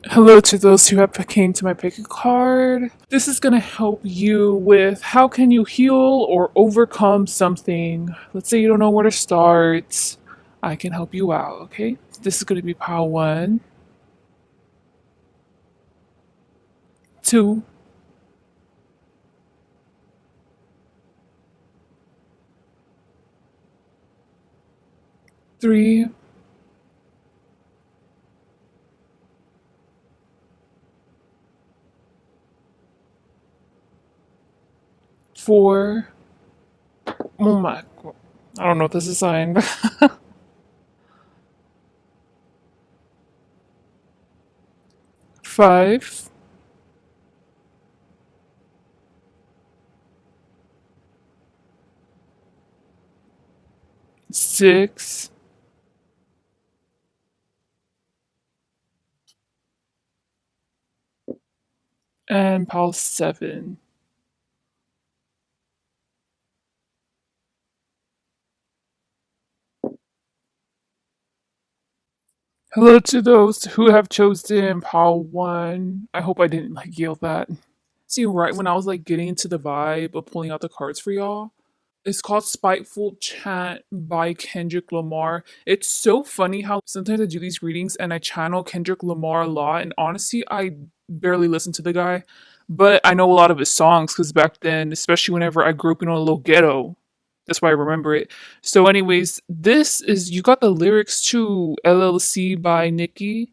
Hello to those who have came to my pick a card. This is going to help you with how can you heal or overcome something. Let's say you don't know where to start. I can help you out, okay? This is going to be pile 1, 2, 3, 4. Oh my, I don't know what this is saying. 5, 6, and pile 7. Hello to those who have chosen pile 1. I hope I didn't yell that. See, right when I was getting into the vibe of pulling out the cards for y'all, it's called Spiteful Chant by Kendrick Lamar. It's so funny how sometimes I do these readings and I channel Kendrick Lamar a lot, and honestly, I barely listen to the guy, but I know a lot of his songs because back then, especially whenever I grew up in a little ghetto, that's why I remember it. So, anyways, this is you got the lyrics to LLC by Nicki,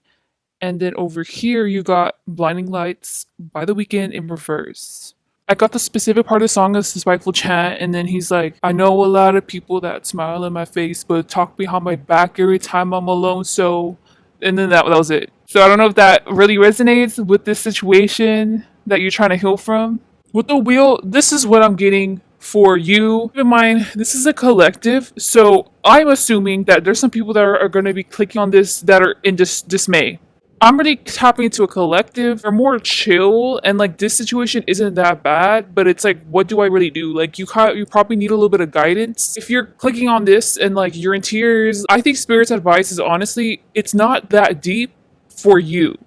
and then over here you got Blinding Lights by The Weeknd in reverse. I got the specific part of the song as the spiteful chant, and then he's like, I know a lot of people that smile in my face, but talk behind my back every time I'm alone, so. And then that was it. So I don't know if that really resonates with this situation that you're trying to heal from. With the wheel, this is what I'm getting for you. Keep in mind, this is a collective, so I'm assuming that there's some people that are going to be clicking on this that are in dismay. I'm really tapping into a collective. They're more chill, and this situation isn't that bad. But it's like, what do I really do? You probably need a little bit of guidance. If you're clicking on this and you're in tears, I think Spirit's advice is honestly, it's not that deep for you,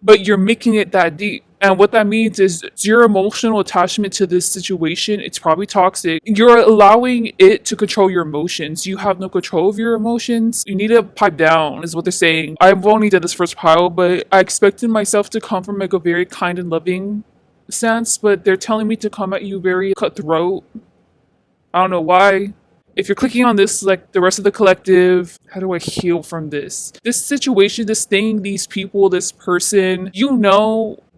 but you're making it that deep. And what that means is your emotional attachment to this situation, it's probably toxic. You're allowing it to control your emotions. You have no control of your emotions. You need to pipe down, is what they're saying. I've only done this first pile, but I expected myself to come from a very kind and loving stance, but they're telling me to come at you very cutthroat. I don't know why. If you're clicking on this, like the rest of the collective, how do I heal from this? This situation, this thing, these people, this person,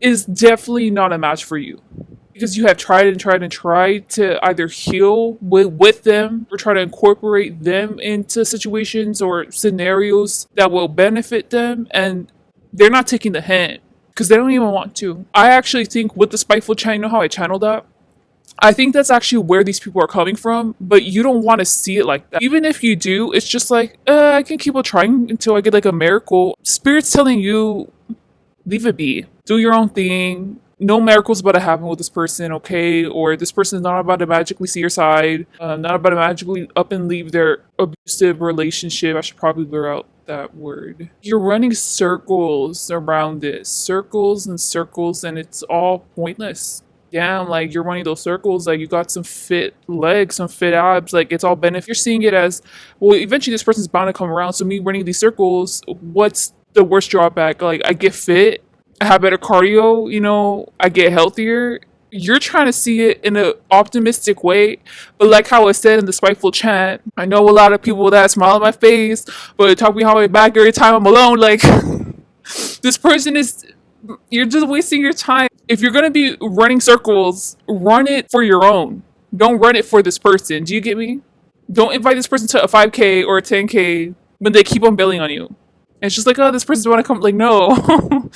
is definitely not a match for you. Because you have tried and tried and tried to either heal with them or try to incorporate them into situations or scenarios that will benefit them, and they're not taking the hint because they don't even want to. I actually think with the spiteful channel, you know how I channeled that? I think that's actually where these people are coming from, but you don't want to see it like that. Even if you do, it's just I can keep on trying until I get a miracle. Spirit's telling you, leave it be. Do your own thing. No miracle's about to happen with this person, okay? Or this person is not about to magically see your side, not about to magically up and leave their abusive relationship. I should probably blur out that word. You're running circles around this, circles and circles, and it's all pointless. Damn, you're running those circles, you got some fit legs, some fit abs, it's all benefit. You're seeing it as, well, eventually this person's bound to come around, so me running these circles, what's the worst drawback? I get fit, I have better cardio, I get healthier. You're trying to see it in an optimistic way, but like how I said in the spiteful chant, I know a lot of people that smile on my face, but talk behind my back every time I'm alone. This person is, you're just wasting your time. If you're gonna be running circles, run it for your own. Don't run it for this person. Do you get me? Don't invite this person to a 5K or a 10K when they keep on bailing on you. And it's just oh, this person's want to come. No.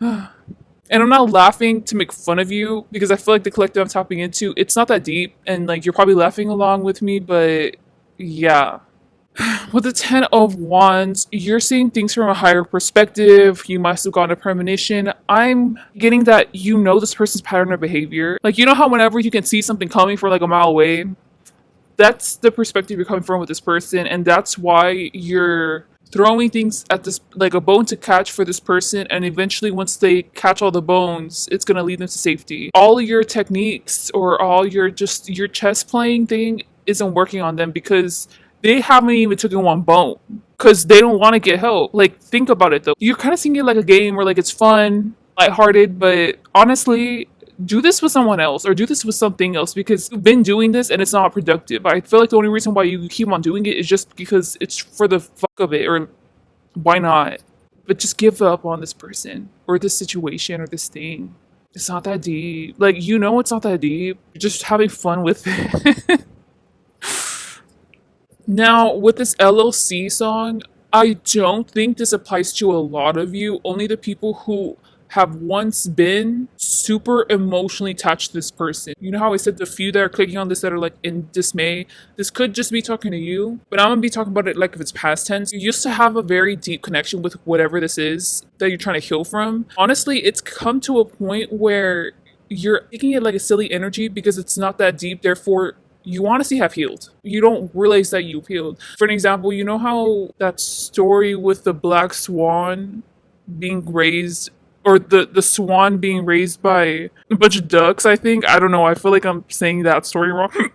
And I'm not laughing to make fun of you because I feel like the collective I'm tapping into, it's not that deep. And you're probably laughing along with me, but yeah. With the Ten of Wands, you're seeing things from a higher perspective. You must have gotten a premonition. I'm getting that this person's pattern of behavior. You know how whenever you can see something coming from a mile away? That's the perspective you're coming from with this person, and that's why you're throwing things at this, like a bone to catch for this person, and eventually once they catch all the bones, it's going to lead them to safety. All your techniques or all your just your chess playing thing isn't working on them because they haven't even taken one bone because they don't want to get help. Like, think about it though. You're kind of seeing it like a game where like it's fun, lighthearted, but honestly, do this with someone else or do this with something else because you've been doing this and it's not productive. I feel like the only reason why you keep on doing it is just because it's for the fuck of it, or why not? But just give up on this person or this situation or this thing. It's not that deep. Like, it's not that deep. You're just having fun with it. Now, with this LLC song, I don't think this applies to a lot of you, only the people who have once been super emotionally attached to this person. You know how I said the few that are clicking on this that are like in dismay? This could just be talking to you, but I'm gonna be talking about it like if it's past tense. You used to have a very deep connection with whatever this is that you're trying to heal from. Honestly, it's come to a point where you're taking it like a silly energy because it's not that deep, therefore you honestly have healed. You don't realize that you've healed. For an example, you know how that story with the black swan being raised, or the swan being raised by a bunch of ducks, I think? I don't know. I feel like I'm saying that story wrong.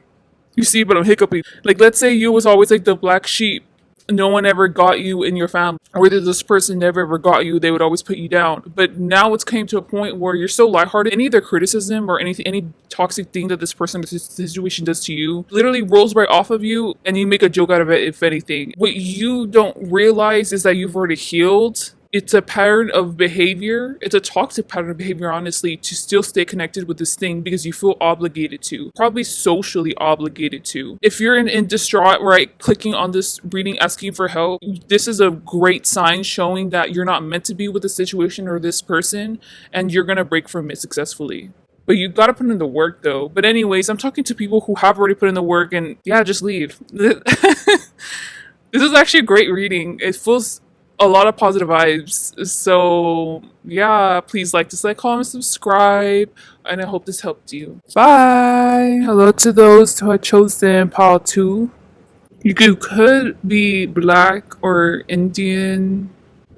You see, but I'm hiccuping. Like, let's say you was always like the black sheep. No one ever got you in your family, or that this person never ever got you, they would always put you down. But now it's came to a point where you're so lighthearted, any of their criticism or anything, any toxic thing that this person, this situation does to you, literally rolls right off of you, and you make a joke out of it, if anything. What you don't realize is that you've already healed. It's a pattern of behavior. It's a toxic pattern of behavior, honestly, to still stay connected with this thing because you feel obligated to, probably socially obligated to. If you're in distraught, right, clicking on this reading, asking for help, this is a great sign showing that you're not meant to be with the situation or this person, and you're gonna break from it successfully. But you gotta put in the work though. But anyways, I'm talking to people who have already put in the work, and yeah, just leave. This is actually a great reading. It feels a lot of positive vibes. So yeah, please like, dislike, comment, subscribe, and I hope this helped you. Bye. Hello to those who had chosen pile 2. You could be black or Indian,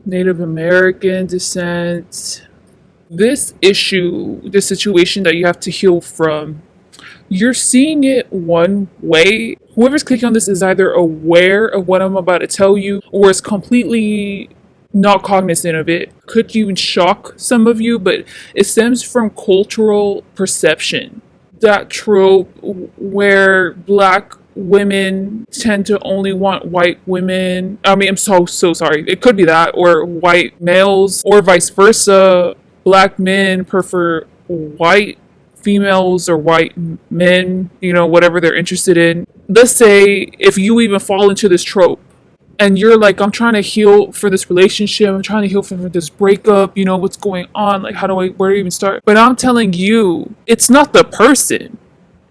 Native American descent. This issue, this situation that you have to heal from, you're seeing it one way. Whoever's clicking on this is either aware of what I'm about to tell you or is completely not cognizant of it. Could even shock some of you, but it stems from cultural perception. That trope where black women tend to only want white women. I mean, I'm so sorry. It could be that, or white males, or vice versa. Black men prefer white females or white men, whatever they're interested in. Let's say if you even fall into this trope and you're like, I'm trying to heal for this relationship, I'm trying to heal for this breakup, what's going on? Like, where do I even start? But I'm telling you, it's not the person.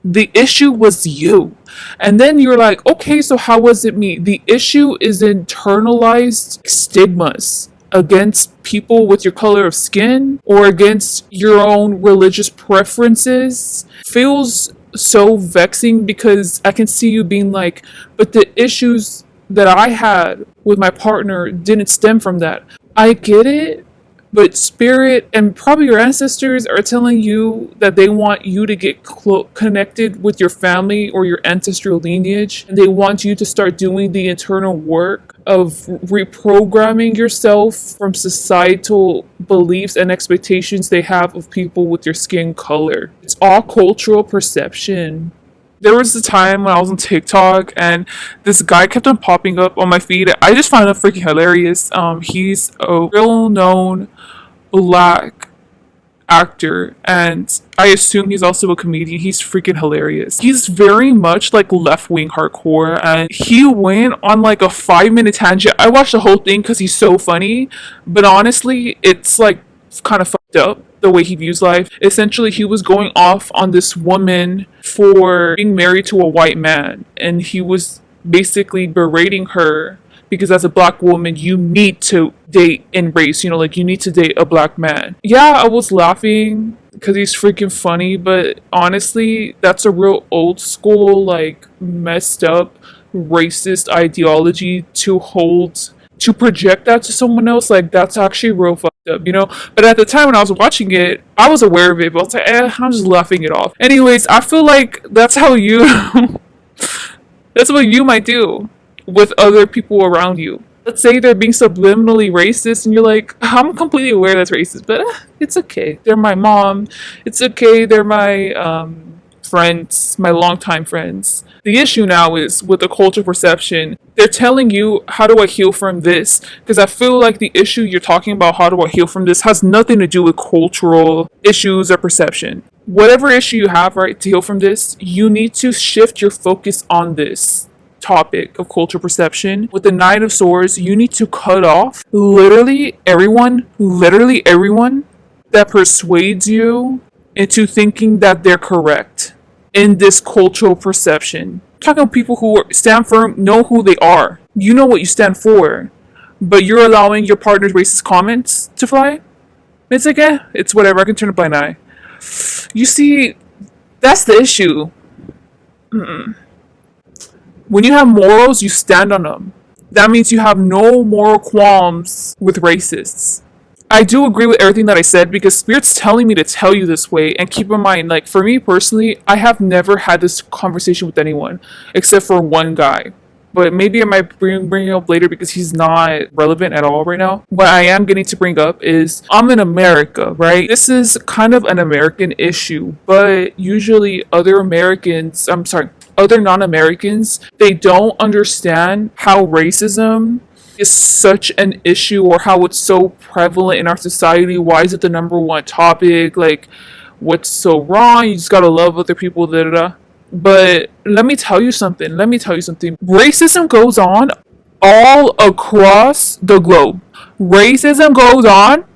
The issue was you. And then you're like, okay, so how was it me? The issue is internalized stigmas against people with your color of skin or against your own religious preferences. Feels so vexing because I can see you being like, but the issues that I had with my partner didn't stem from that. I get it, but spirit and probably your ancestors are telling you that they want you to get connected with your family or your ancestral lineage, and they want you to start doing the internal work of reprogramming yourself from societal beliefs and expectations they have of people with your skin color. It's all cultural perception. There was a time when I was on TikTok and this guy kept on popping up on my feed. I just found it freaking hilarious. He's a real known black actor, and I assume he's also a comedian. He's freaking hilarious. He's very much like left-wing hardcore, and he went on like a 5-minute tangent. I watched the whole thing because he's so funny, but honestly, it's like kind of fucked up the way he views life. Essentially, he was going off on this woman for being married to a white man, and he was basically berating her because as a black woman, you need to date in race, like you need to date a black man. Yeah, I was laughing because he's freaking funny, but honestly, that's a real old school, like messed up, racist ideology to hold to project that to someone else, like that's actually real fucked up, you know? But at the time when I was watching it, I was aware of it, but I was like, I'm just laughing it off. Anyways, I feel like that's how you, that's what you might do with other people around you. Let's say they're being subliminally racist, and you're like, I'm completely aware that's racist, but it's okay. They're my mom. It's okay. They're my friends, my longtime friends. The issue now is with the cultural perception. They're telling you, how do I heal from this? Because I feel like the issue you're talking about, how do I heal from this, has nothing to do with cultural issues or perception. Whatever issue you have, right, to heal from this, you need to shift your focus on this topic of cultural perception. With the Nine of Swords, you need to cut off literally everyone that persuades you into thinking that they're correct in this cultural perception. I'm talking about people who stand firm, know who they are. You know what you stand for, but you're allowing your partner's racist comments to fly? It's like, it's whatever. I can turn a blind eye. You see, that's the issue. When you have morals, you stand on them. That means you have no moral qualms with racists. I do agree with everything that I said because Spirit's telling me to tell you this way. And keep in mind, like, for me personally, I have never had this conversation with anyone except for one guy. But maybe I might bring it up later because he's not relevant at all right now. What I am getting to bring up is I'm in America, right? This is kind of an American issue, but usually other non-Americans, they don't understand how racism is such an issue or how it's so prevalent in our society. Why is it the number one topic? Like, what's so wrong? You just gotta love other people, da da da. But let me tell you something. Racism goes on all across the globe. Racism goes on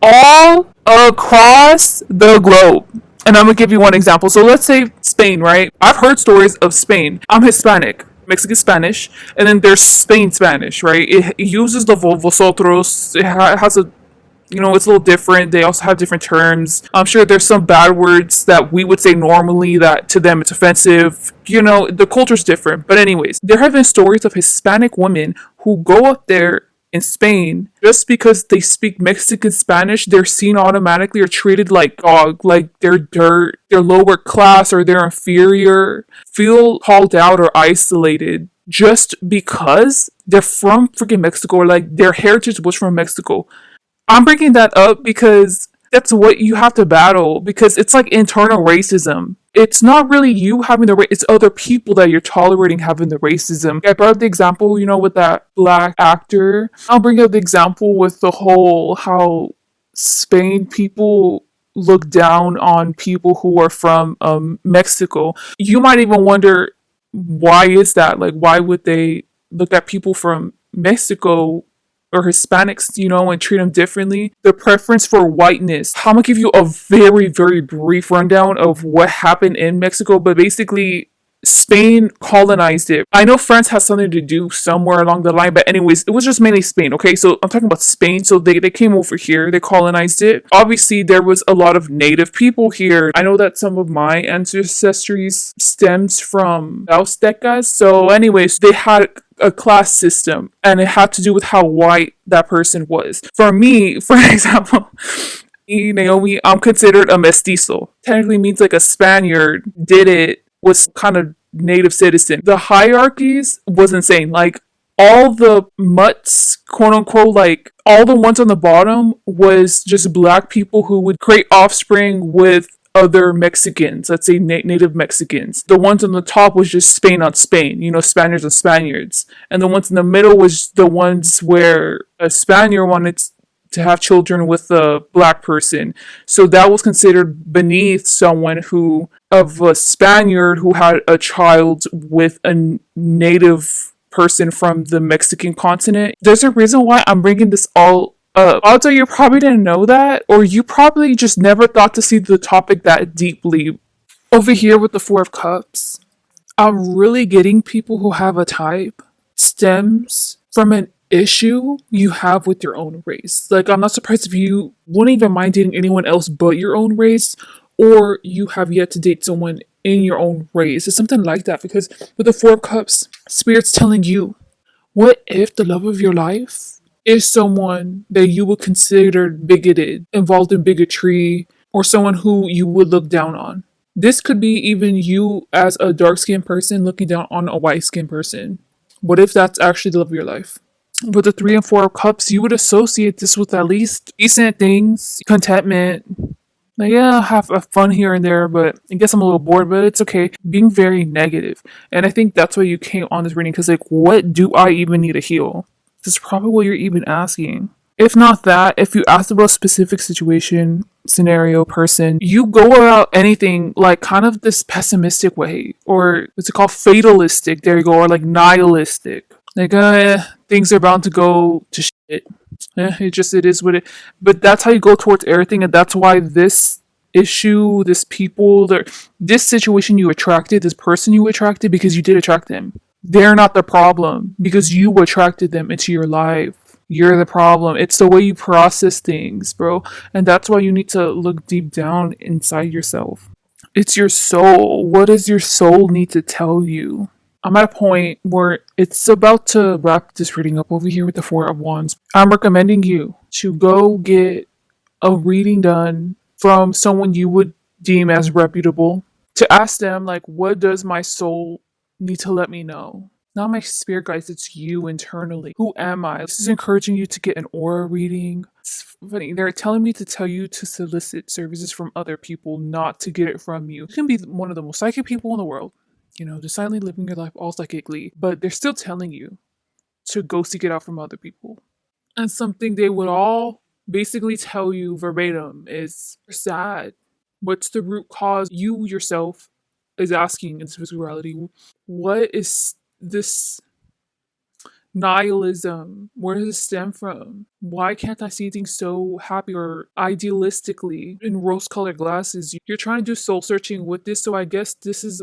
all across the globe. And I'm gonna give you one example. So let's say Spain, right? I've heard stories of Spain. I'm Hispanic, Mexican Spanish, and then there's Spain Spanish, right? It uses the vosotros. It has a, it's a little different. They also have different terms. I'm sure there's some bad words that we would say normally that to them it's offensive. The culture's different. But anyways, there have been stories of Hispanic women who go up there in Spain, just because they speak Mexican Spanish, they're seen automatically or treated like dog, like they're dirt, they're lower class or they're inferior, feel called out or isolated just because they're from freaking Mexico or like their heritage was from Mexico. I'm bringing that up because that's what you have to battle because it's like internal racism. It's not really you having the it's other people that you're tolerating having the racism. I brought up the example, with that black actor. I'll bring up the example with the whole how Spain people look down on people who are from Mexico. You might even wonder, why is that? Like, why would they look at people from Mexico or Hispanics, and treat them differently? The preference for whiteness. I'm gonna give you a very, very brief rundown of what happened in Mexico, but basically, Spain colonized it. I know France has something to do somewhere along the line, but anyways, it was just mainly Spain, okay? So I'm talking about Spain. So they came over here, they colonized it. Obviously, there was a lot of native people here. I know that some of my ancestry stems from Aztecas. So anyways, they had a class system and it had to do with how white that person was. For me, for example, Naomi, I'm considered a mestizo. Technically means like a Spaniard did it, was kind of native citizen. The hierarchies was insane. Like all the mutts, quote unquote, like all the ones on the bottom was just black people who would create offspring with other Mexicans, let's say native Mexicans. The ones on the top was just Spain on Spain, Spaniards on Spaniards. And the ones in the middle was the ones where a Spaniard wanted to have children with a black person. So that was considered beneath someone of a Spaniard who had a child with a native person from the Mexican continent. There's a reason why I'm bringing this all up. Although you probably didn't know that, or you probably just never thought to see the topic that deeply. Over here with the Four of Cups, I'm really getting people who have a type stems from an issue you have with your own race. Like, I'm not surprised if you wouldn't even mind dating anyone else but your own race, or you have yet to date someone in your own race. It's something like that, because with the Four of Cups, Spirit's telling you, What if the love of your life is someone that you would consider bigoted, involved in bigotry, or someone who you would look down on? This could be even you as a dark skinned person looking down on a white skinned person. What if that's actually the love of your life? With the three and four of cups, you would associate this with at least decent things, contentment. Like, yeah, have fun here and there, but I guess I'm a little bored, but it's okay. Being very negative. And I think that's why you came on this reading, because, like, what do I even need to heal? This is probably what you're even asking. If not that, if you ask about a specific situation, scenario, person, you go about anything like kind of this pessimistic way, or what's it called? Fatalistic, there you go, or like nihilistic. Like, things are bound to go to shit. It is what it. But that's how you go towards everything, and that's why this issue, this people, this situation you attracted, this person you attracted, because you did attract them. They're not the problem because you attracted them into your life. You're the problem. It's the way you process things, bro. And that's why you need to look deep down inside yourself. It's your soul. What does your soul need to tell you? I'm at a point where it's about to wrap this reading up over here with the Four of Wands. I'm recommending you to go get a reading done from someone you would deem as reputable, to ask them, like, what does my soul need to let me know? Not my spirit guides, it's you internally. Who am I? This is encouraging you to get an aura reading. It's funny. They're telling me to tell you to solicit services from other people, not to get it from you. You can be one of the most psychic people in the world, just silently living your life all psychically, but they're still telling you to go seek it out from other people. And something they would all basically tell you verbatim is, you're sad. What's the root cause? You yourself is asking in spirituality, what is this nihilism? Where does it stem from? Why can't I see things so happy or idealistically in rose colored glasses? You're trying to do soul searching with this, so I guess this is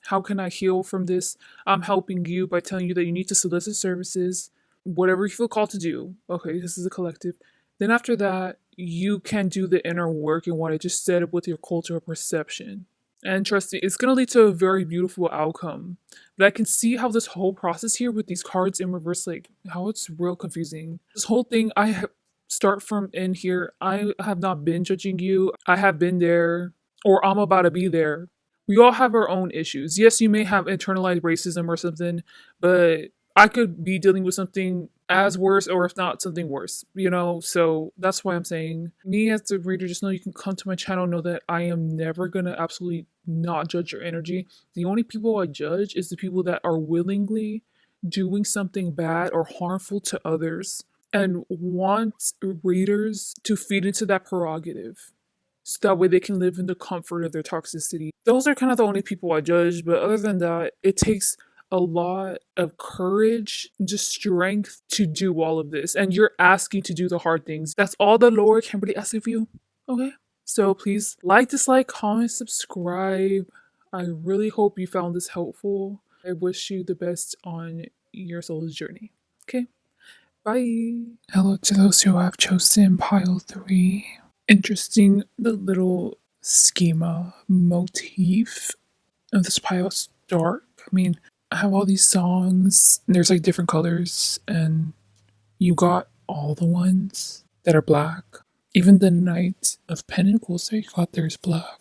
how can I heal from this? I'm helping you by telling you that you need to solicit services, whatever you feel called to do. Okay, this is a collective. Then after that, you can do the inner work and what I just said with your cultural perception. And trust me, it's going to lead to a very beautiful outcome. But I can see how this whole process here with these cards in reverse, like how it's real confusing. This whole thing, start from in here. I have not been judging you. I have been there, or I'm about to be there. We all have our own issues. Yes, you may have internalized racism or something, but I could be dealing with something as worse, or if not something worse. So that's why I'm saying, me as the reader, just know you can come to my channel, know that I am never gonna absolutely not judge your energy. The only people I judge is the people that are willingly doing something bad or harmful to others and want readers to feed into that prerogative, so that way they can live in the comfort of their toxicity. Those are kind of the only people I judge, but other than that, it takes a lot of courage, just strength to do all of this. And you're asking to do the hard things. That's all the Lord can really ask of you. Okay? So please like, dislike, comment, subscribe. I really hope you found this helpful. I wish you the best on your soul's journey. Okay? Bye. Hello to those who have chosen pile 3. Interesting, the little schema motif of this pile is dark. I mean, I have all these songs, and there's like different colors, and you got all the ones that are black. Even the Knight of Pentacles that you got there is black.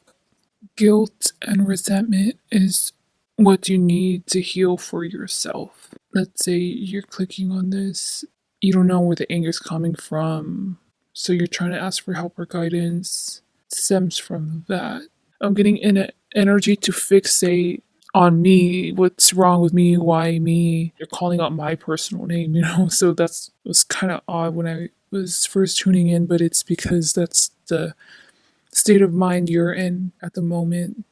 Guilt and resentment is what you need to heal for yourself. Let's say you're clicking on this, you don't know where the anger is coming from, so you're trying to ask for help or guidance. It stems from that. I'm getting an energy to fixate on me, what's wrong with me, why me. You're calling out my personal name, so that's was kind of odd when I was first tuning in, but it's because that's the state of mind you're in at the moment.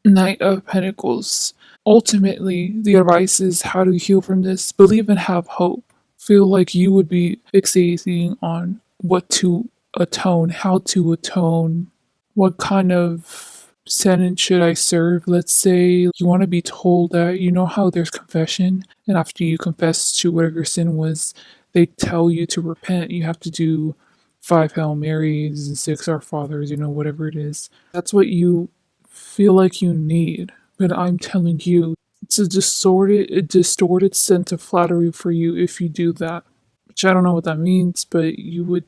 Knight of Pentacles. Ultimately, the advice is how to heal from this. Believe and have hope. Feel like you would be fixating on what to atone, how to atone, what kind of sentence should I serve? Let's say you want to be told that, how there's confession, and after you confess to whatever your sin was, they tell you to repent. You have to do 5 Hail Marys and 6 Our Fathers, whatever it is. That's what you feel like you need. But I'm telling you It's a distorted sense of flattery for you if you do that. Which I don't know what that means, but you would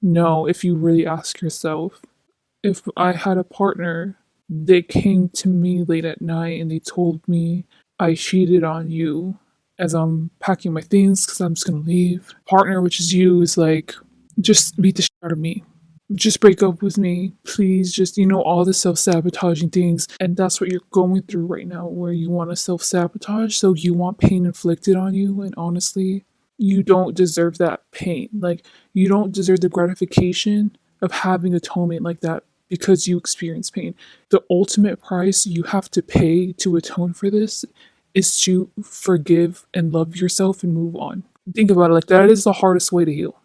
know if you really ask yourself. If I had a partner, they came to me late at night and they told me I cheated on you as I'm packing my things because I'm just gonna leave. Partner, which is you, is like, just beat the shit out of me. Just break up with me, please. Just, all the self sabotaging things. And that's what you're going through right now, where you want to self sabotage. So you want pain inflicted on you. And honestly, you don't deserve that pain. Like, you don't deserve the gratification of having atonement like that because you experience pain. The ultimate price you have to pay to atone for this is to forgive and love yourself and move on. Think about it, like that is the hardest way to heal.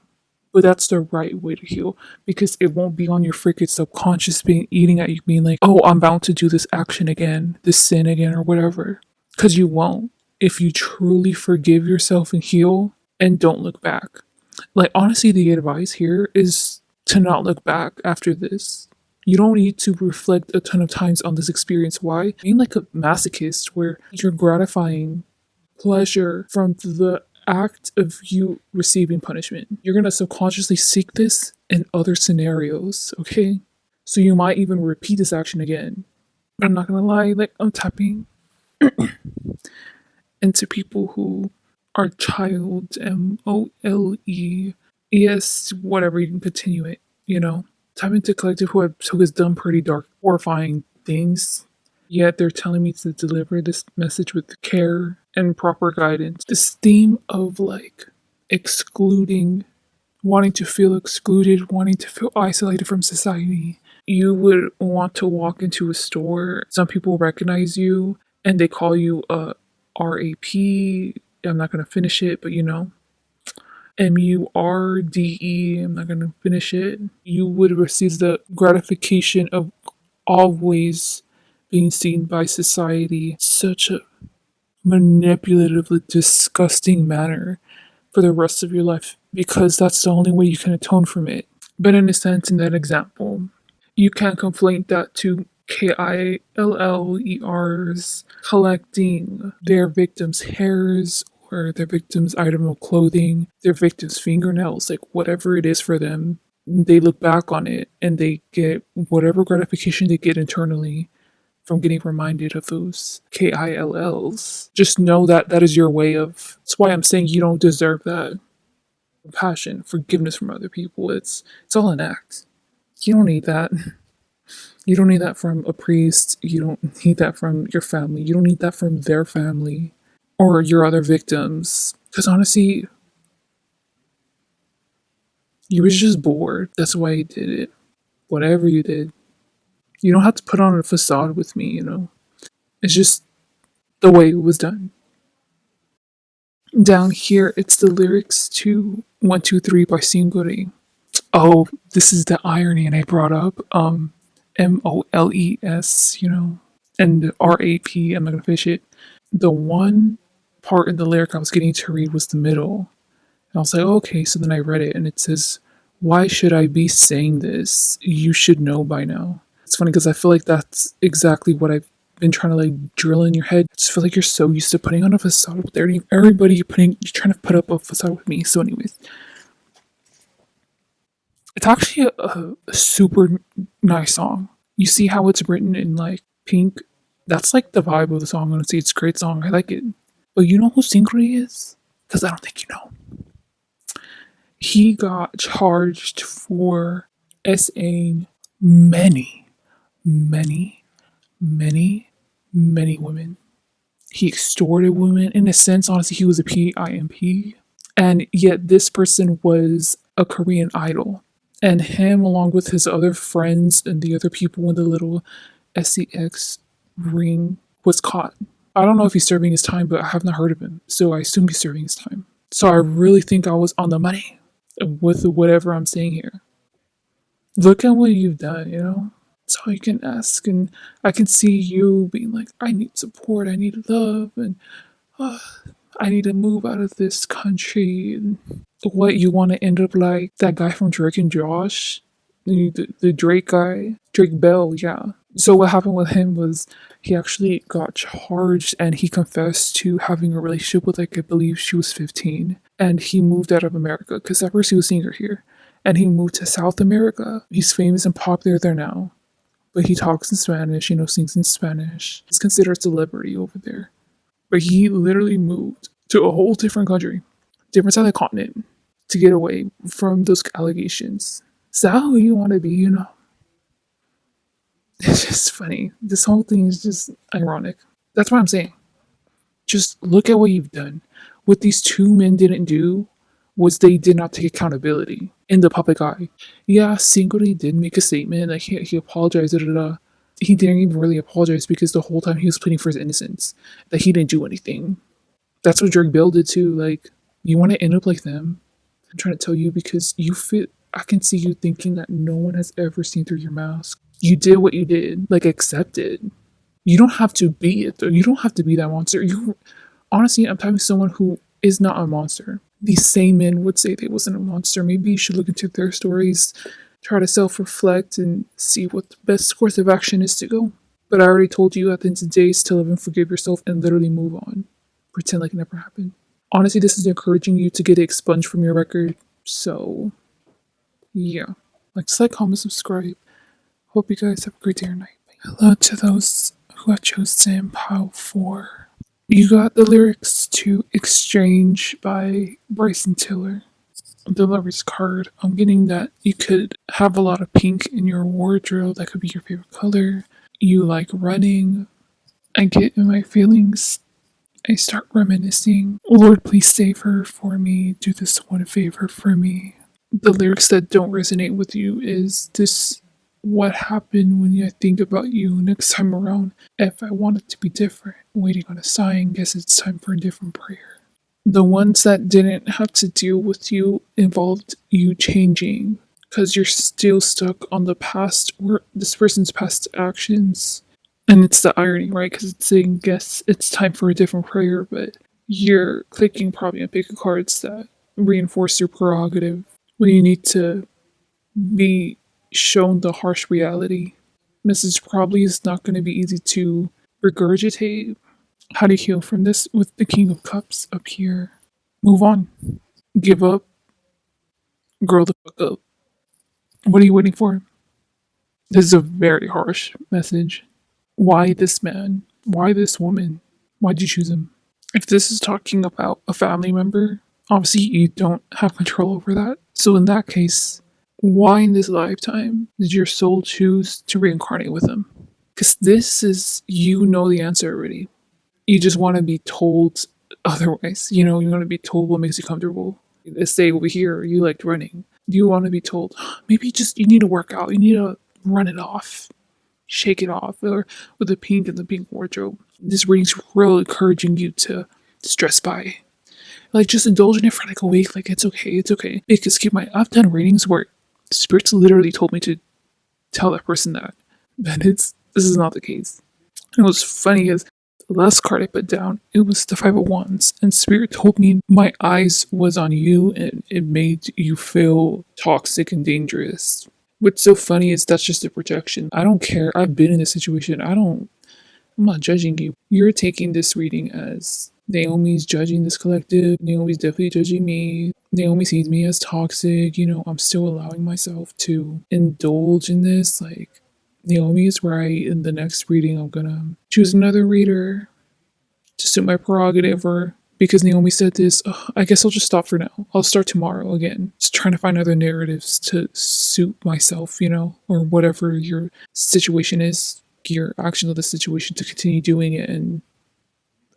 But that's the right way to heal because it won't be on your freaking subconscious being eating at you, being like, oh, I'm bound to do this action again, this sin again, or whatever. Because you won't. If you truly forgive yourself and heal and don't look back. Like, honestly, the advice here is to not look back after this. You don't need to reflect a ton of times on this experience. Why? Being like a masochist where you're gratifying pleasure from the act of you receiving punishment. You're going to subconsciously seek this in other scenarios, okay? So you might even repeat this action again. But I'm not going to lie, like, I'm tapping into people who are child, MOLE, whatever, you can continue it. Tap into collective who has done pretty dark, horrifying things. Yet they're telling me to deliver this message with care and proper guidance. This theme of like excluding, wanting to feel excluded, wanting to feel isolated from society. You would want to walk into a store, some people recognize you and they call you a RAP. I'm not going to finish it, but MURDE, I'm not going to finish it. You would receive the gratification of always being seen by society such a manipulatively disgusting manner for the rest of your life because that's the only way you can atone from it. But in a sense, in that example, you can conflate that to KILLERs collecting their victims' hairs or their victims' item of clothing, their victims' fingernails, like whatever it is for them. They look back on it and they get whatever gratification they get internally from getting reminded of those KILLs. Just know that that is your way of. That's why I'm saying you don't deserve that compassion, forgiveness from other people. It's all an act. You don't need that. You don't need that from a priest. You don't need that from your family. You don't need that from their family or your other victims. Because honestly, you was just bored. That's why you did it. Whatever you did. You don't have to put on a facade with me. It's just the way it was done. Down here, it's the lyrics to 123 by Singori. Oh, this is the irony, and I brought up MOLES, and RAP. I'm not gonna finish it. The one part in the lyric I was getting to read was the middle. And I was like, okay, so then I read it, and it says, why should I be saying this? You should know by now. It's funny because I feel like that's exactly what I've been trying to like drill in your head. I just feel like you're so used to putting on a facade with everybody. You're trying to put up a facade with me. So, anyways, it's actually a super nice song. You see how it's written in like pink? That's like the vibe of the song. Honestly, it's a great song. I like it. But you know who Singri is? Because I don't think you know. He got charged for SAing many, many, many women. He extorted women. In a sense, honestly, he was a PIMP. And yet this person was a Korean idol. And him, along with his other friends and the other people in the little SEX ring, was caught. I don't know if he's serving his time, but I have not heard of him. So I assume he's serving his time. So I really think I was on the money with whatever I'm saying here. Look at what you've done. That's all you can ask. And I can see you being like, I need support, I need love, and I need to move out of this country. And what, you want to end up like that guy from Drake and Josh? The Drake guy? Drake Bell, yeah. So what happened with him was he actually got charged and he confessed to having a relationship with, like, I believe she was 15, and he moved out of America because at first he was seeing her here, and he moved to South America. He's famous and popular there now, but he talks in Spanish, sings in Spanish. He's considered a celebrity over there. But he literally moved to a whole different country, different side of the continent, to get away from those allegations. Is that who you want to be? It's just funny. This whole thing is just ironic. That's what I'm saying. Just look at what you've done. What these two men didn't do was they did not take accountability in the public eye. Yeah, Singleton did make a statement, like he apologized, da, da, da. He didn't even really apologize because the whole time he was pleading for his innocence, that he didn't do anything. That's what Drake Bell did too. Like, you want to end up like them? I'm trying to tell you because you fit. I can see you thinking that no one has ever seen through your mask. You did what you did. Like, accept it. You don't have to be it though. You don't have to be that monster. You honestly, I'm talking to someone who is not a monster. These same men would say they wasn't a monster. Maybe you should look into their stories, try to self-reflect, and see what the best course of action is to go. But I already told you at the end of the day is to live and forgive yourself and literally move on. Pretend like it never happened. Honestly, this is encouraging you to get it expunged from your record. So, yeah. Like, comment, subscribe. Hope you guys have a great day or night. Hello to those who have chosen POW 4. You got the lyrics to Exchange by Bryson Tiller. The lover's card. I'm getting that you could have a lot of pink in your wardrobe. That could be your favorite color. You like running. I get in my feelings. I start reminiscing. Lord, please save her for me. Do this one favor for me. The lyrics that don't resonate with you is this: what happened when I think about you next time around? If I want it to be different, waiting on a sign, guess it's time for a different prayer. The ones that didn't have to deal with you involved you changing because you're still stuck on the past or this person's past actions. And it's the irony, right? Because it's saying, guess it's time for a different prayer, but you're clicking probably on pick of cards that reinforce your prerogative when you need to be shown the harsh reality. Message probably is not going to be easy to regurgitate. How do you heal from this with the King of Cups up here? Move on. Give up. Grow the fuck up. What are you waiting for? This is a very harsh message. Why this man? Why this woman? Why'd you choose him? If this is talking about a family member, obviously you don't have control over that. So in that case, why in this lifetime did your soul choose to reincarnate with him? Because this is, you know the answer already. You just want to be told otherwise. You want to be told what makes you comfortable. Let's say over here, you liked running. You want to be told, maybe just you need to work out. You need to run it off. Shake it off, or with the pink and the pink wardrobe. This reading's really encouraging you to stress by. Like, just indulge in it for like a week. Like, it's okay. Because I've done readings where spirits literally told me to tell that person that. But this is not the case. And what's funny is the last card I put down, it was the Five of Wands, and Spirit told me my eyes was on you and it made you feel toxic and dangerous. What's so funny is that's just a projection. I don't care. I've been in this situation. I'm not judging you. You're taking this reading as Naomi's judging this collective. Naomi's definitely judging me. Naomi sees me as toxic. I'm still allowing myself to indulge in this. Like, Naomi is right. In the next reading, I'm gonna choose another reader to suit my prerogative, or because Naomi said this, I guess I'll just stop for now. I'll start tomorrow again. Just trying to find other narratives to suit myself, or whatever your situation is, your actions of the situation, to continue doing it. And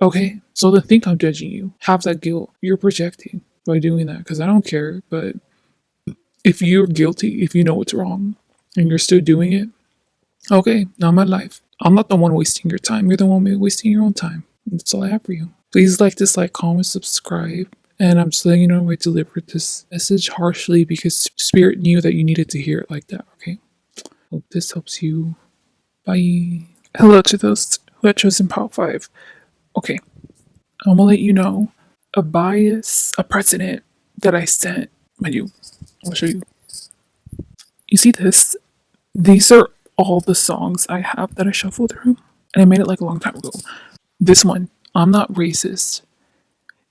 okay, so to think I'm judging you, have that guilt. You're projecting by doing that, because I don't care. But if you're guilty, if you know what's wrong, and you're still doing it, okay, not my life. I'm not the one wasting your time. You're the one wasting your own time. That's all I have for you. Please dislike, comment, subscribe. And I'm just letting you know I delivered this message harshly because Spirit knew that you needed to hear it like that, okay? Hope this helps you. Bye. Hello to those who have chosen POW 5. Okay, I'm gonna let you know a bias, a precedent that I sent. I'll show you. You see this? These are all the songs I have that I shuffle through, and I made it like a long time ago. This one, I'm not racist.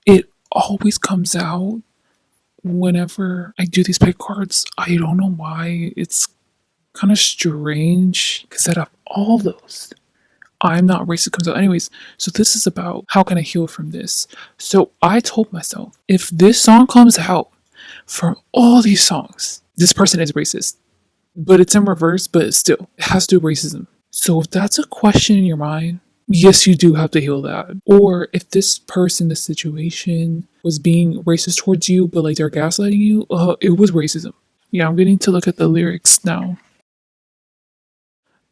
It always comes out whenever I do these pick cards. I don't know why. It's kind of strange because out of all those, I'm not racist comes out. Anyways, so this is about how can I heal from this. So I told myself, if this song comes out from all these songs, this person is racist. But it's in reverse, but still, it has to do with racism. So if that's a question in your mind, yes, you do have to heal that. Or if this person, this situation was being racist towards you, but like they're gaslighting you, it was racism. Yeah, I'm getting to look at the lyrics now.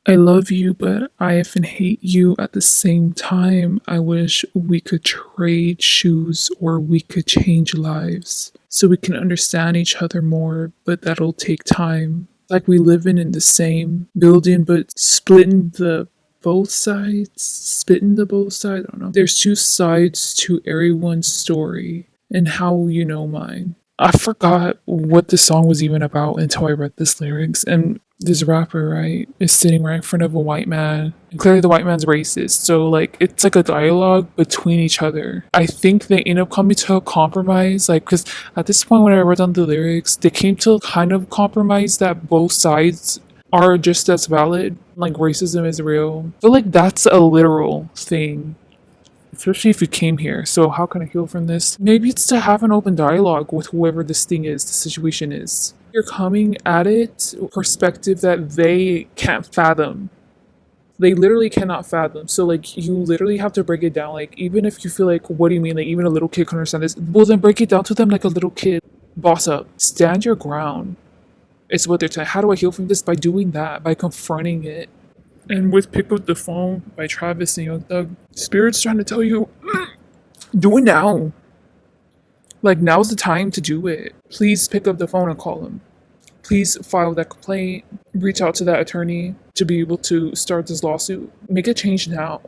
I love you, but I often hate you at the same time. I wish we could trade shoes or we could change lives so we can understand each other more, but that'll take time. Like we living in the same building, but splitting the both sides, spitting the both sides. I don't know. There's two sides to everyone's story, and how you know mine. I forgot what the song was even about until I read this lyrics. And this rapper, right, is sitting right in front of a white man. And clearly the white man's racist. So, like, it's like a dialogue between each other. I think they end up coming to a compromise. Like, because at this point, when I read down the lyrics, they came to kind of compromise that both sides are just as valid. Like, racism is real. I feel like that's a literal thing, especially if you came here. So how can I heal from this? Maybe it's to have an open dialogue with whoever this thing is, the situation is. You're coming at it perspective that they can't fathom. They literally cannot fathom. So like you literally have to break it down. Like even if you feel like, what do you mean? Like even a little kid can understand this. Well then break it down to them like a little kid. Boss up. Stand your ground. It's what they're saying. How do I heal from this? By doing that, by confronting it. And with Pick Up the Phone by Travis and Young Thug, Spirit's trying to tell you, do it now. Like, now's the time to do it. Please pick up the phone and call him. Please file that complaint. Reach out to that attorney to be able to start this lawsuit. Make a change now.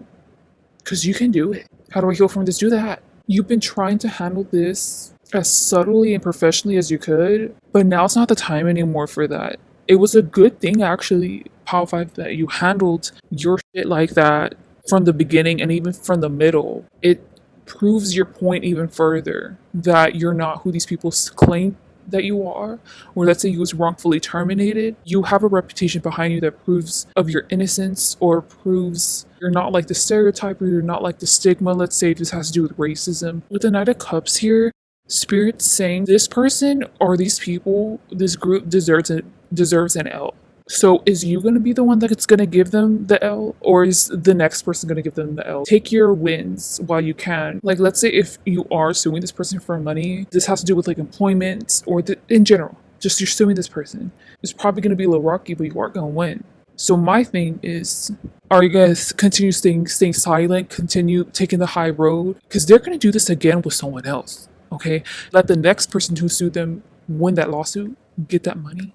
Because you can do it. How do I heal from this? Do that. You've been trying to handle this as subtly and professionally as you could, but now's not the time anymore for that. It was a good thing, actually, Power 5, that you handled your shit like that from the beginning and even from the middle. It proves your point even further that you're not who these people claim that you are, or let's say you was wrongfully terminated. You have a reputation behind you that proves of your innocence or proves you're not like the stereotype or you're not like the stigma. Let's say if this has to do with racism. With the Knight of Cups here, Spirit's saying this person or these people, this group deserves an L. So is you going to be the one that's going to give them the L, or is the next person going to give them the L? Take your wins while you can. Like, let's say if you are suing this person for money, this has to do with like employment or in general, just you're suing this person. It's probably going to be a little rocky, but you are going to win. So my thing is, are you guys continue staying silent, continue taking the high road? Because they're going to do this again with someone else. Okay, let the next person who sued them win that lawsuit, get that money.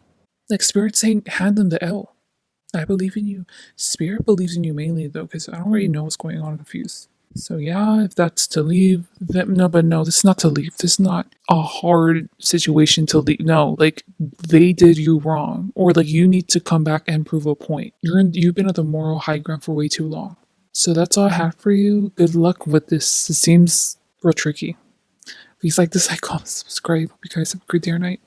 Like Spirit saying, hand them the L. I believe in you. Spirit believes in you mainly though, because I don't really know what's going on. I'm confused. So yeah, if that's to leave, no, this is not to leave. This is not a hard situation to leave. No, like they did you wrong, or like you need to come back and prove a point. You've been at the moral high ground for way too long. So that's all I have for you. Good luck with this. It seems real tricky. Please like this, comment, subscribe. Hope you guys have a great day or night.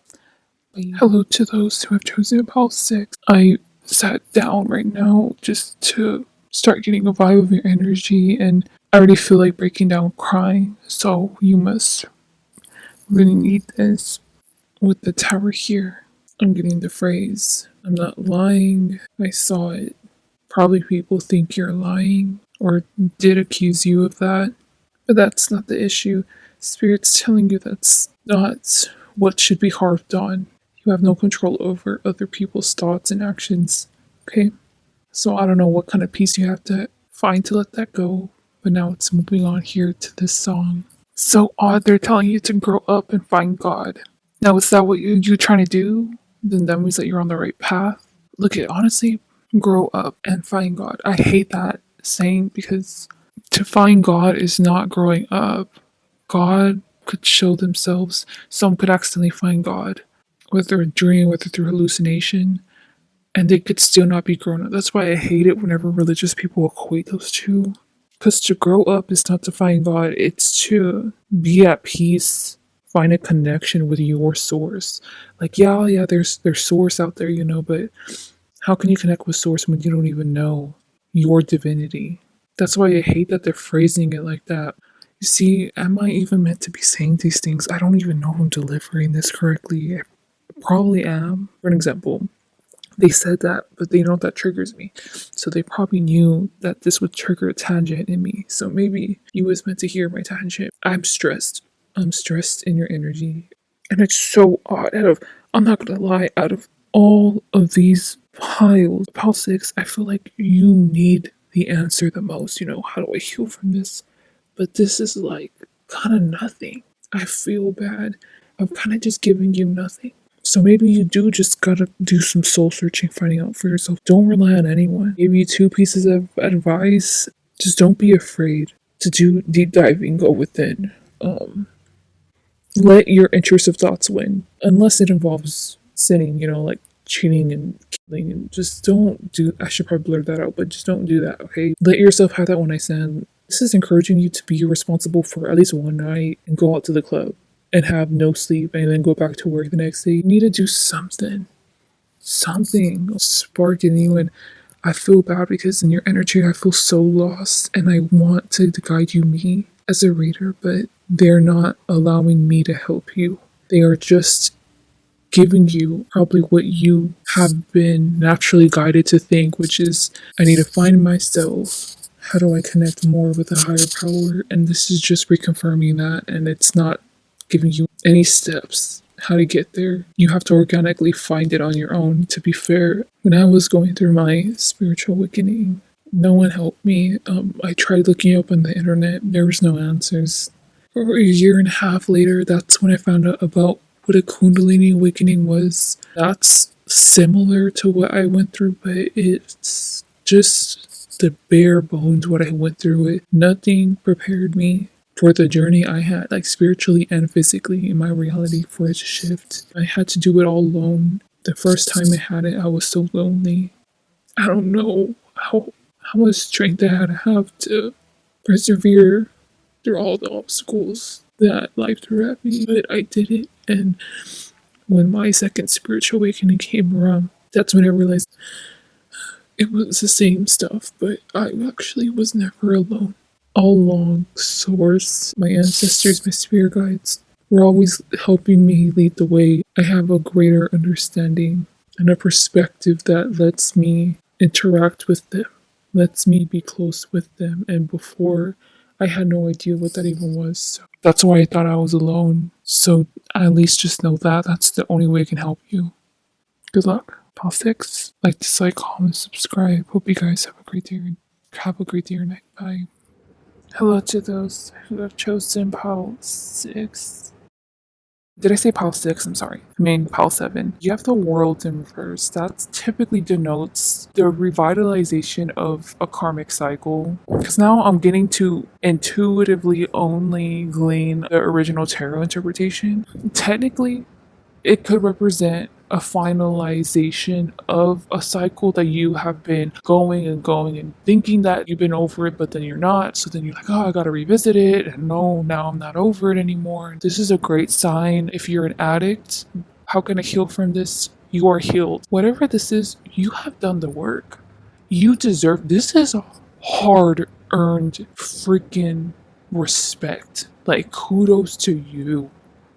Bye. Hello to those who have chosen Pal 6. I sat down right now just to start getting a vibe of your energy, and I already feel like breaking down crying, so you must really need this. With the tower here, I'm getting the phrase, I'm not lying, I saw it. Probably people think you're lying, or did accuse you of that, but that's not the issue. Spirit's telling you that's not what should be harped on. You have no control over other people's thoughts and actions, okay? So I don't know what kind of peace you have to find to let that go, but now it's moving on here to this song. So odd, they're telling you to grow up and find God. Now, is that what you're trying to do? Then that means that you're on the right path. Look at, honestly, grow up and find God. I hate that saying because to find God is not growing up. God could show themselves. Some could accidentally find God, whether a dream, whether through hallucination. and they could still not be grown up. That's why I hate it whenever religious people equate those two. Because to grow up is not to find God, it's to be at peace, find a connection with your source. Like, yeah, there's source out there, but how can you connect with source when you don't even know your divinity? That's why I hate that they're phrasing it like that. You see, am I even meant to be saying these things? I don't even know if I'm delivering this correctly. I probably am. For an example, they said that, but they know that triggers me. So they probably knew that this would trigger a tangent in me. So maybe you was meant to hear my tangent. I'm stressed. I'm stressed in your energy. And it's so odd. I'm not gonna lie, out of all of these piles, pile six, I feel like you need the answer the most. How do I heal from this? But this is like kind of nothing. I feel bad. I'm kind of just giving you nothing. So maybe you do just gotta do some soul searching, finding out for yourself. Don't rely on anyone. Maybe two pieces of advice. Just don't be afraid to do deep diving, go within. Let your intrusive thoughts win. Unless it involves sinning, like cheating and killing. And just don't do, I should probably blur that out, but just don't do that, okay? Let yourself have that one night stand. This is encouraging you to be responsible for at least one night and go out to the club and have no sleep and then go back to work the next day. You need to do something spark in you. And I feel bad because in your energy I feel so lost and I want to guide you, me as a reader, but they're not allowing me to help you. They are just giving you probably what you have been naturally guided to think, which is I need to find myself. How do I connect more with a higher power? And this is just reconfirming that, and it's not giving you any steps how to get there. You have to organically find it on your own. To be fair, when I was going through my spiritual awakening, no one helped me. I tried looking up on the internet. There was no answers. For a year and a half later, that's when I found out about what a Kundalini awakening was. That's similar to what I went through, but it's just the bare bones what I went through. It nothing prepared me for the journey I had, like spiritually and physically in my reality, for it to shift. I had to do it all alone. The first time I had it, I was so lonely. I don't know how much strength I had to have to persevere through all the obstacles that life threw at me, but I did it. And when my second spiritual awakening came around, that's when I realized it was the same stuff, but I actually was never alone. All along, Source, my ancestors, my spirit guides, were always helping me lead the way. I have a greater understanding and a perspective that lets me interact with them, lets me be close with them. And before, I had no idea what that even was. So that's why I thought I was alone. So at least just know that that's the only way I can help you. Good luck. Pal 6. Like, dislike, comment, subscribe. Hope you guys have a great day. Have a great day or night. Bye. Hello to those who have chosen Pal 6. Did I say Pal 6? I'm sorry. I mean Pal 7. You have the world in reverse. That typically denotes the revitalization of a karmic cycle. Because now I'm getting to intuitively only glean the original tarot interpretation. Technically, it could represent a finalization of a cycle that you have been going and thinking that you've been over it, but then you're not. So then you're like, oh, I gotta revisit it. And no, now I'm not over it anymore. This is a great sign. If you're an addict, how can I heal from this? You are healed. Whatever this is, you have done the work. You deserve this. Is a hard earned freaking respect. Like, kudos to you.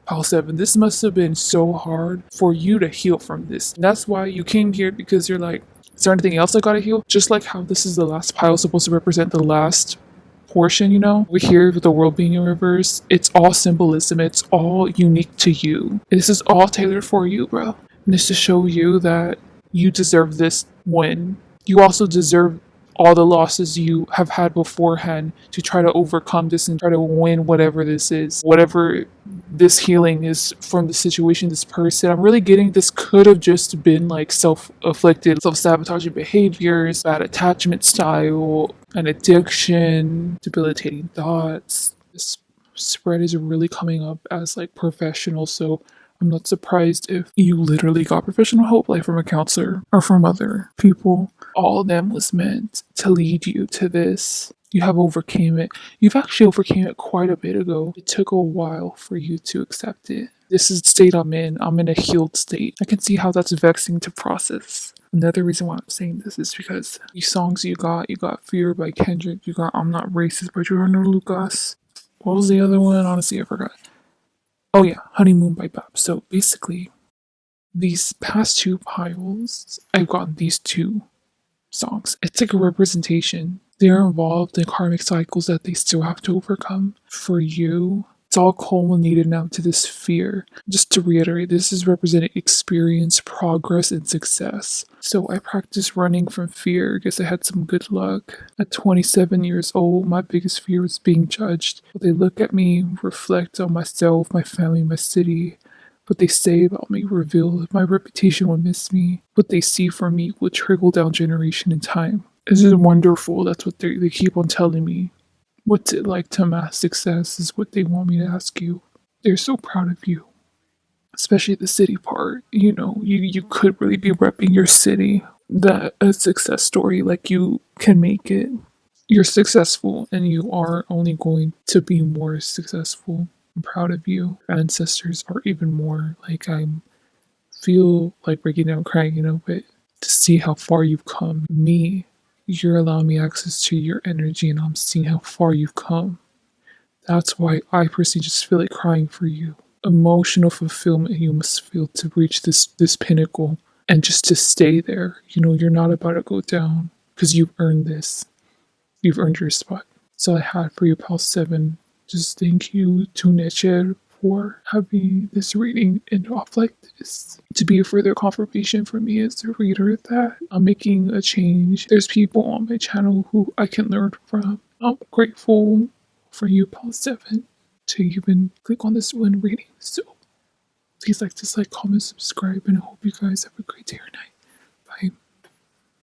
Pal 7, this must have been so hard for you to heal from this. And that's why you came here, because you're like, is there anything else I gotta heal? Just like how this is the last pile supposed to represent the last portion, We're here with the world being in reverse. It's all symbolism. It's all unique to you. This is all tailored for you, bro. And it's to show you that you deserve this win. You also deserve all the losses you have had beforehand to try to overcome this and try to win whatever this is. Whatever this healing is from the situation, this person. I'm really getting this could have just been like self-afflicted, self-sabotaging behaviors, bad attachment style, an addiction, debilitating thoughts. This spread is really coming up as like professional, so I'm not surprised if you literally got professional help, like from a counselor or from other people. All of them was meant to lead you to this. You have overcame it. You've actually overcame it quite a bit ago. It took a while for you to accept it. This is the state I'm in. I'm in a healed state. I can see how that's vexing to process. Another reason why I'm saying this is because these songs you got Fear by Kendrick, you got I'm Not Racist by Jordan Lucas. What was the other one? Honestly, I forgot. Oh yeah, Honeymoon by Bab. So basically, these past two piles, I've gotten these two songs. It's like a representation. They're involved in karmic cycles that they still have to overcome. For you, it's all culminated now to this fear. Just to reiterate, this is representing experience, progress, and success. So I practiced running from fear because I had some good luck. At 27 years old, my biggest fear was being judged. They look at me, reflect on myself, my family, my city. What they say about me reveal my reputation will miss me. What they see from me will trickle down generation in time. This is wonderful. That's what they keep on telling me. What's it like to amass success is what they want me to ask you. They're so proud of you, especially the city part. You could really be repping your city. That a success story, like you can make it. You're successful and you are only going to be more successful. I'm proud of you. Your ancestors are even more. Like I feel like breaking down crying, but to see how far you've come. Me, you're allowing me access to your energy and I'm seeing how far you've come. That's why I personally just feel like crying for you. Emotional fulfillment you must feel to reach this pinnacle and just to stay there. You're not about to go down because you've earned this. You've earned your spot. So I had for you, Pal 7. Just thank you to Nietzsche for having this reading end off like this. To be a further confirmation for me as a reader that I'm making a change. There's people on my channel who I can learn from. I'm grateful for you, Pal 7, to even click on this one reading. So please like, dislike, comment, subscribe, and I hope you guys have a great day or night.